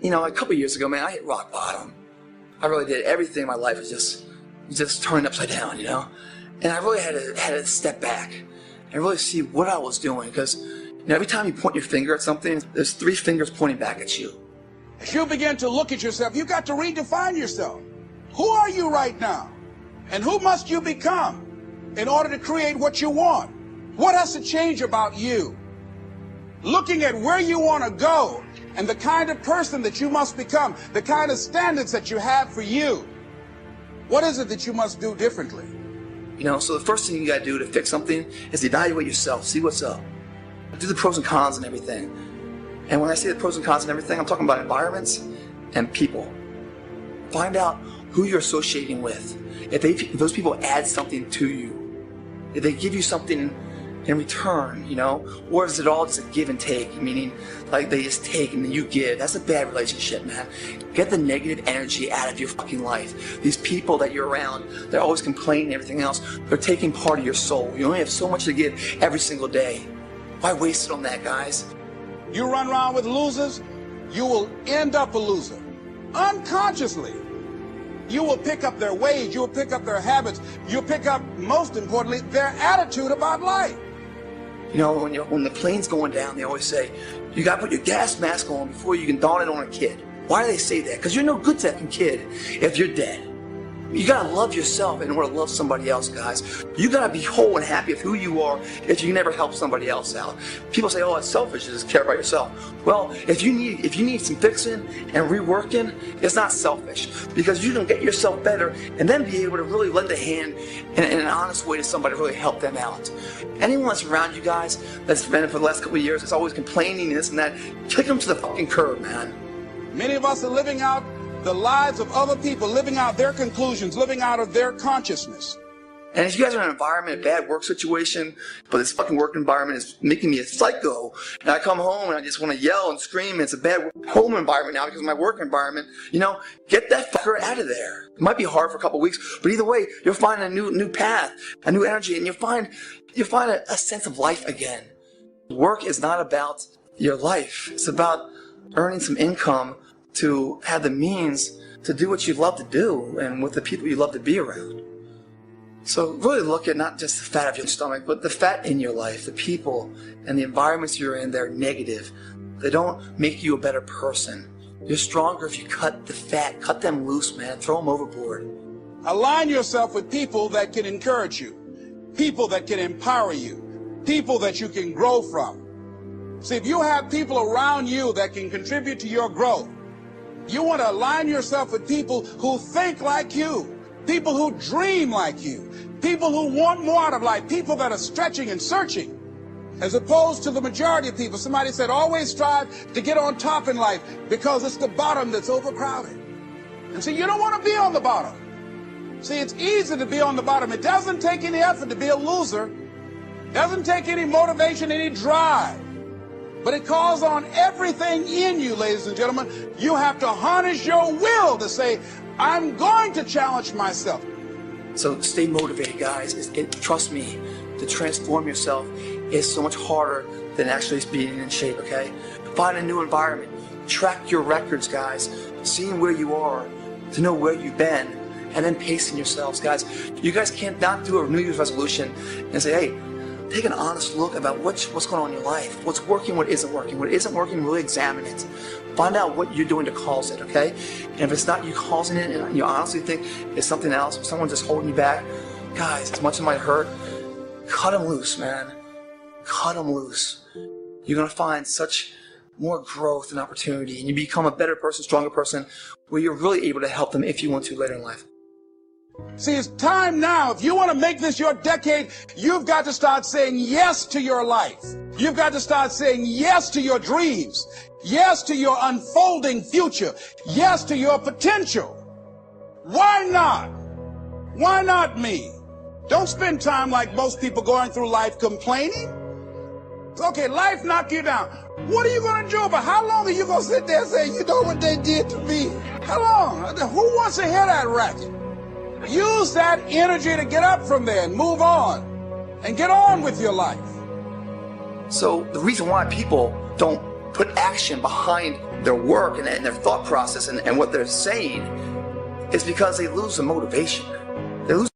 You know, a couple years ago, man, I hit rock bottom. I really did. Everything in my life was just turning upside down, you know? And I really had to step back and really see what I was doing, because you know, every time you point your finger at something, there's 3 fingers pointing back at you. As you begin to look at yourself, you've got to redefine yourself. Who are you right now? And who must you become in order to create what you want? What has to change about you? Looking at where you want to go and the kind of person that you must become, the kind of standards that you have for you. What is it that you must do differently? You know, so the first thing you got to do to fix something is evaluate yourself, see what's up. Do the pros and cons and everything. And when I say the pros and cons and everything, I'm talking about environments and people. Find out who you're associating with. If those people add something to you, if they give you something in return, you know, or is it all just a give and take, meaning like they just take and then you give? That's a bad relationship, man. Get the negative energy out of your fucking life. These people that you're around, they're always complaining and everything else. They're taking part of your soul. You only have so much to give every single day. Why waste it on that, guys? You run around with losers, you will end up a loser. Unconsciously. You will pick up their ways, you will pick up their habits, you'll pick up, most importantly, their attitude about life. You know, when the plane's going down, they always say, you got to put your gas mask on before you can don it on a kid. Why do they say that? Because you're no good to that kid if you're dead. You got to love yourself in order to love somebody else, guys. You got to be whole and happy with who you are if you never help somebody else out. People say, oh, it's selfish to just care about yourself. Well, if you need some fixing and reworking, it's not selfish, because you can get yourself better and then be able to really lend a hand in an honest way to somebody to really help them out. Anyone that's around you guys that's been for the last couple of years, that's always complaining and this and that, kick them to the fucking curb, man. Many of us are living out the lives of other people, living out their conclusions, living out of their consciousness. And if you guys are in an environment, a bad work situation, but this fucking work environment is making me a psycho, and I come home and I just want to yell and scream, and it's a bad home environment now because of my work environment, you know, get that fucker out of there. It might be hard for a couple of weeks, but either way, you'll find a new path, a new energy, and you'll find a sense of life again. Work is not about your life. It's about earning some income to have the means to do what you love to do and with the people you love to be around. So really look at not just the fat of your stomach, but the fat in your life, the people and the environments you're in. They're negative. They don't make you a better person. You're stronger if you cut the fat, cut them loose, man, throw them overboard. Align yourself with people that can encourage you, people that can empower you, people that you can grow from. See, if you have people around you that can contribute to your growth, you want to align yourself with people who think like you, people who dream like you, people who want more out of life, people that are stretching and searching, as opposed to the majority of people. Somebody said, always strive to get on top in life because it's the bottom that's overcrowded. And so you don't want to be on the bottom. See, it's easy to be on the bottom. It doesn't take any effort to be a loser. It doesn't take any motivation, any drive. But it calls on everything in you, ladies and gentlemen. You have to harness your will to say, I'm going to challenge myself. So stay motivated, guys. Trust me, to transform yourself is so much harder than actually being in shape, okay? Find a new environment. Track your records, guys. Seeing where you are, to know where you've been, and then pacing yourselves, guys. You guys can't not do a New Year's resolution and say, hey, take an honest look about what's going on in your life. What's working, what isn't working. What isn't working, really examine it. Find out what you're doing to cause it, okay? And if it's not you causing it and you honestly think it's something else, or someone just holding you back, guys, as much as it might hurt, cut them loose, man. Cut them loose. You're going to find such more growth and opportunity, and you become a better person, stronger person, where you're really able to help them if you want to later in life. See, it's time now. If you want to make this your decade, you've got to start saying yes to your life. You've got to start saying yes to your dreams, yes to your unfolding future, yes to your potential. Why not? Why not me? Don't spend time like most people going through life complaining. Okay, life knocked you down. What are you going to do about it? How long are you going to sit there and say, you know what they did to me? How long? Who wants to hear that racket? Use that energy to get up from there and move on and get on with your life. So the reason why people don't put action behind their work and their thought process and what they're saying, is because they lose the motivation. They lose.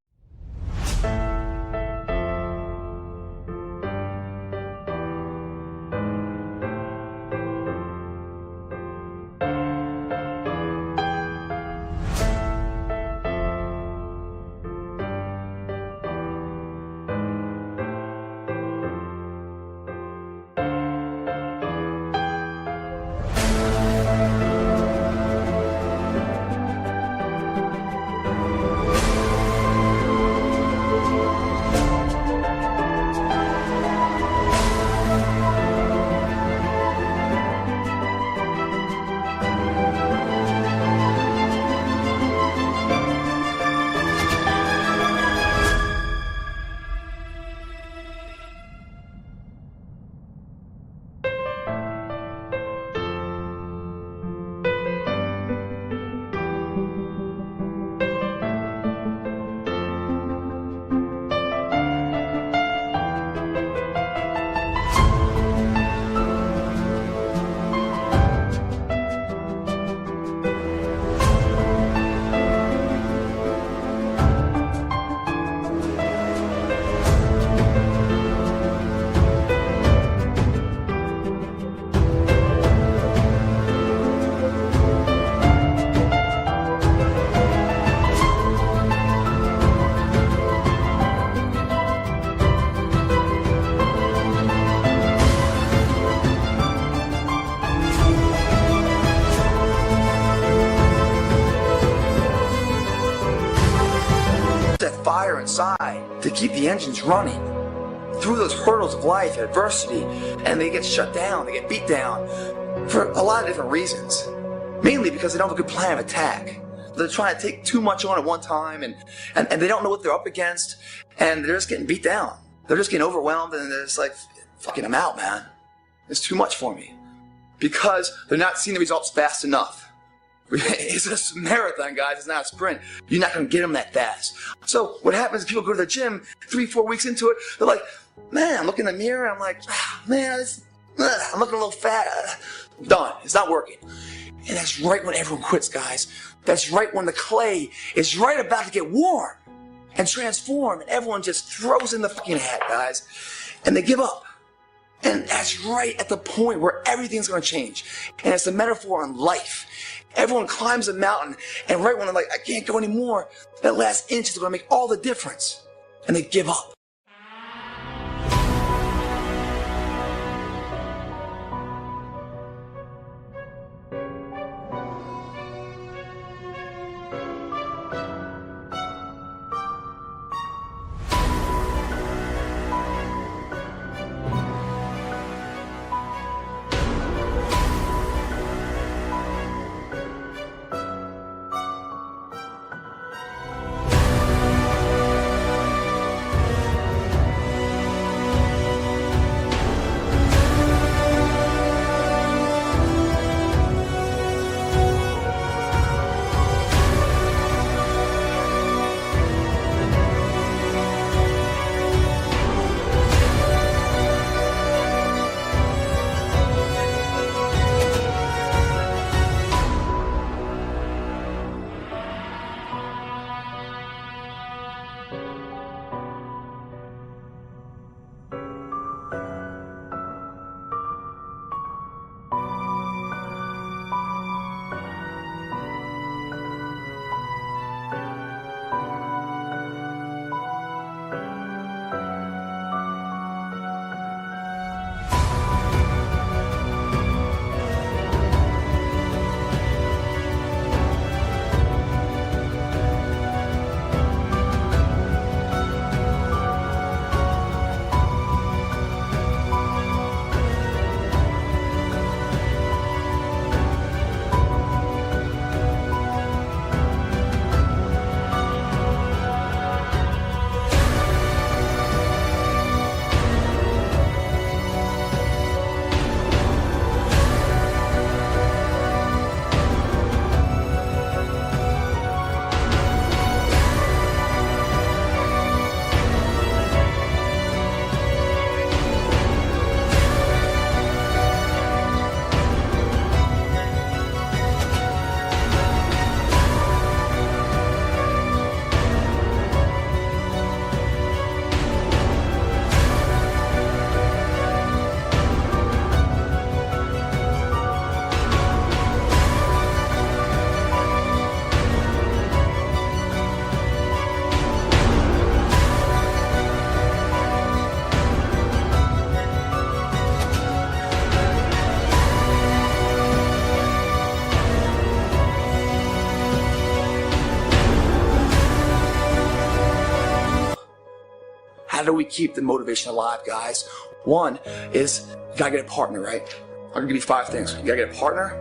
That fire inside to keep the engines running through those hurdles of life, adversity, and they get shut down, they get beat down for a lot of different reasons. Mainly because they don't have a good plan of attack. They're trying to take too much on at one time, and they don't know what they're up against, and they're just getting beat down. They're just getting overwhelmed, and they're just like, fucking, I'm out, man. It's too much for me. Because they're not seeing the results fast enough. It's a marathon, guys. It's not a sprint. You're not going to get them that fast. So what happens is people go to the gym 3-4 weeks into it. They're like, man, I look in the mirror. And I'm like, man, I'm looking a little fat. Done. It's not working. And that's right when everyone quits, guys. That's right when the clay is right about to get warm and transform. And everyone just throws in the fucking hat, guys. And they give up. And that's right at the point where everything's going to change. And it's a metaphor on life. Everyone climbs a mountain, and right when they're like, I can't go anymore, that last inch is going to make all the difference. And they give up. do we keep the motivation alive, guys? One is you gotta get a partner, right? I'm gonna give you 5 things. You gotta get a partner,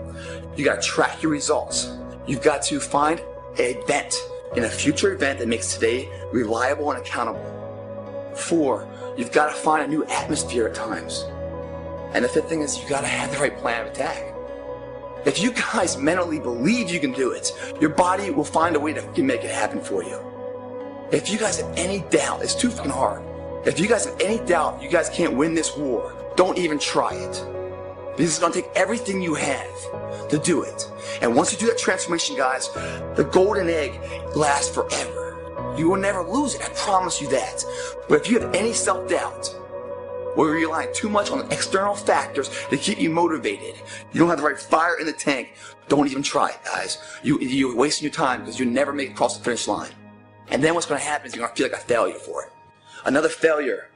you gotta track your results, you've got to find an event, in a future event that makes today reliable and accountable. 4, you've gotta find a new atmosphere at times. And the 5th thing is you gotta have the right plan of attack. If you guys mentally believe you can do it, your body will find a way to make it happen for you. If you guys have any doubt, it's too fucking hard. If you guys have any doubt you guys can't win this war, don't even try it. Because it's gonna take everything you have to do it. And once you do that transformation, guys, the golden egg lasts forever. You will never lose it, I promise you that. But if you have any self-doubt, or you're relying too much on external factors to keep you motivated, you don't have the right fire in the tank, don't even try it, guys. You're wasting your time because you never make it across the finish line. And then what's going to happen is you're going to feel like a failure for it. Another failure.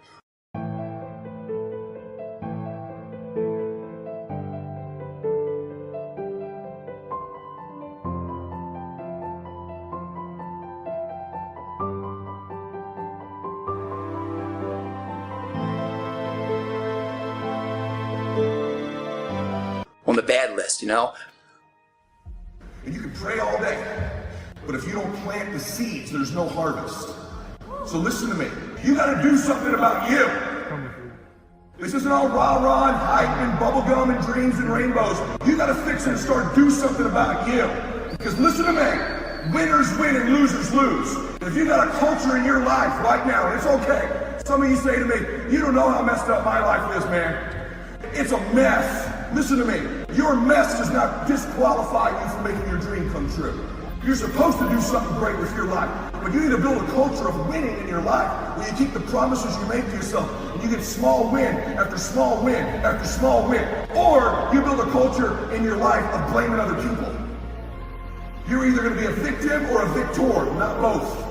On the bad list, you know? And you can pray all day, but if you don't plant the seeds, there's no harvest. So listen to me. You gotta do something about you. This isn't all rah-rah and hype and bubblegum and dreams and rainbows. You gotta fix it and start do something about you. Because listen to me. Winners win and losers lose. If you got a culture in your life right now, and it's okay. Some of you say to me, you don't know how messed up my life is, man. It's a mess. Listen to me. Your mess does not disqualify you from making your dream come true. You're supposed to do something great with your life, but you need to build a culture of winning in your life where you keep the promises you make to yourself and you get small win after small win after small win. Or you build a culture in your life of blaming other people. You're either going to be a victim or a victor, not both.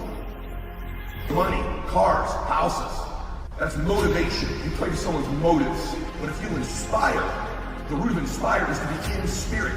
Money, cars, houses, that's motivation. You play to someone's motives. But if you inspire, the root of inspire is to be in spirit.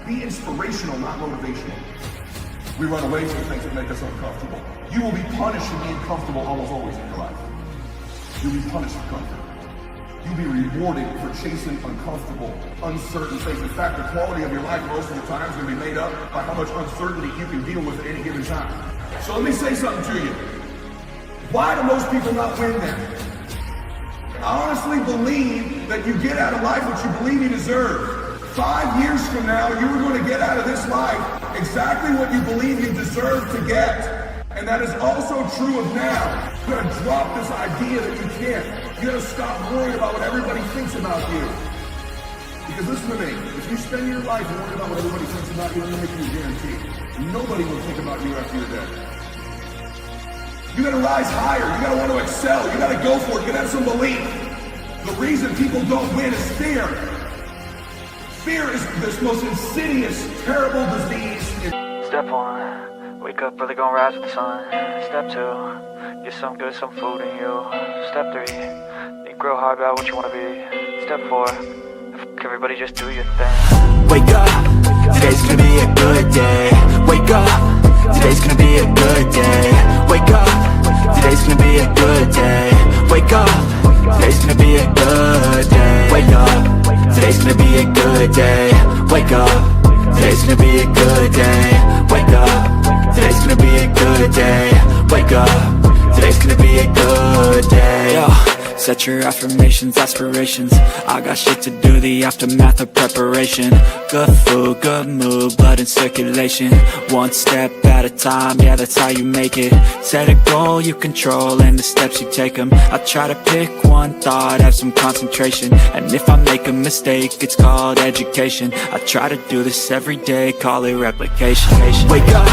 Be inspirational, not motivational. We run away from things that make us uncomfortable. You will be punished for being comfortable almost always in your life. You'll be punished for comfort. You'll be rewarded for chasing uncomfortable, uncertain things. In fact, the quality of your life most of the time is going to be made up by how much uncertainty you can deal with at any given time. So let me say something to you. Why do most people not win then? I honestly believe that you get out of life what you believe you deserve. 5 years from now, you are going to get out of this life exactly what you believe you deserve to get. And that is also true of now. You got to drop this idea that you can't. You got to stop worrying about what everybody thinks about you. Because listen to me, if you spend your life worrying about what everybody thinks about you, I'm gonna make you a guarantee. Nobody will think about you after you're dead. You gotta rise higher, you gotta want to excel, you gotta go for it, you gotta have some belief. The reason people don't win is fear. Fear is this most insidious, terrible disease. Step 1, wake up early, gonna rise with the sun. Step 2, get some good, some food in you. Step 3, think real hard about what you wanna be. Step 4, everybody just do your thing. Wake up, today's gonna be a good day. Wake up, today's gonna be a good day. Wake up, today's gonna be a good day. Wake up, today's gonna be a good day. Wake up, today's gonna be a good day. Wake up, today's gonna be a good day. Wake up, today's gonna be a good day. Wake up, today's gonna be a good day. Yo. Set your affirmations, aspirations. I got shit to do, the aftermath of preparation. Good food, good mood, blood in circulation. One step at a time, yeah, that's how you make it. Set a goal you control and the steps you take them. I try to pick one thought, have some concentration. And if I make a mistake, it's called education. I try to do this every day, call it replication. Wake up,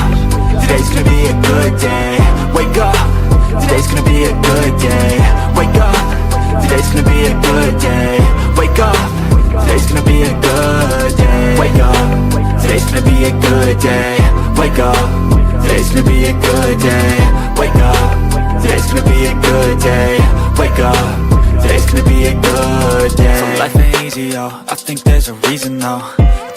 today's gonna be a good day. Wake up, today's gonna be a good day. Wake up, today's gonna be a good day. Wake up, today's gonna be a good day. Wake up, today's gonna be a good day. Wake up, today's gonna be a good day. Wake up, today's gonna be a good day. Wake up, today's gonna be a good day. So life ain't easy, yo, I think there's a reason though.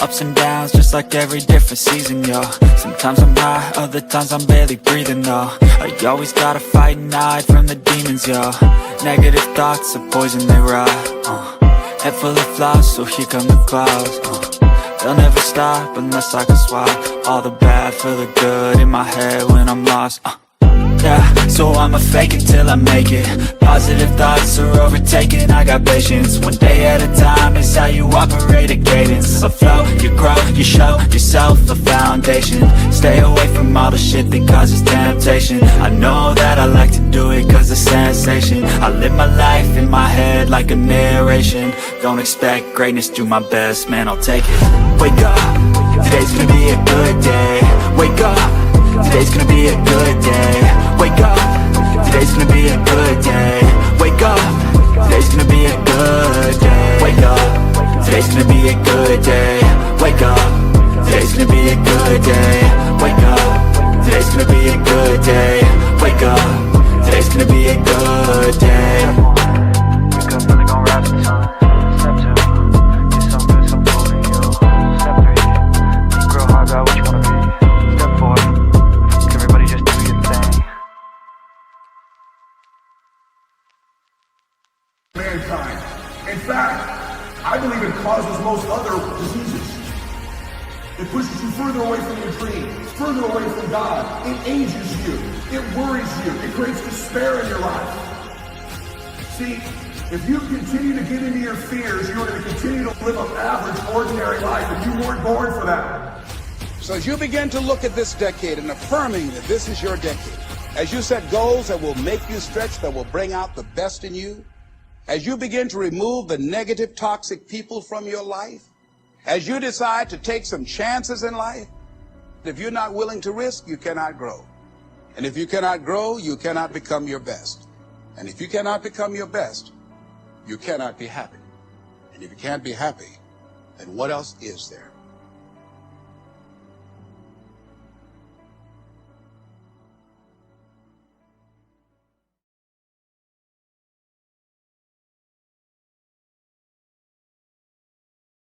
Ups and downs, just like every different season, yo. Sometimes I'm high, other times I'm barely breathing, though. I always gotta fight and hide from the demons, yo. Negative thoughts are poison, they rot. Head full of flaws, so here come the clouds. They'll never stop unless I can swap all the bad for the good in my head when I'm lost. Yeah, so I'ma fake it till I make it. Positive thoughts are overtaken, I got patience. One day at a time is how you operate a cadence. A flow, you grow, you show yourself a foundation. Stay away from all the shit that causes temptation. I know that I like to do it cause it's sensation. I live my life in my head like a narration. Don't expect greatness, do my best, man, I'll take it. Wake up, today's gonna be a good day. Wake up, today's gonna be a good day. Wake up, today's gonna be a good day. Wake up, today's gonna be a good day. Wake up, today's gonna be a good day. Wake up, today's gonna be a good day. Wake up, today's gonna be a good day. Wake up, today's gonna be a good day. Wake up, really gonna rise with the sun. Step 2, get some good, some food in you. Step 3, think real hard about what you wanna be. Step 4, everybody just do your thing. Mankind. In fact, I believe it causes most other diseases. It pushes you further away from your dreams, further away from God. It ages you. It worries you. It creates despair in your life. See, if you continue to get into your fears, you're going to continue to live an average, ordinary life, and you weren't born for that. So as you begin to look at this decade and affirming that this is your decade, as you set goals that will make you stretch, that will bring out the best in you, as you begin to remove the negative, toxic people from your life, as you decide to take some chances in life, if you're not willing to risk, you cannot grow. And if you cannot grow, you cannot become your best. And if you cannot become your best, you cannot be happy. And if you can't be happy, then what else is there?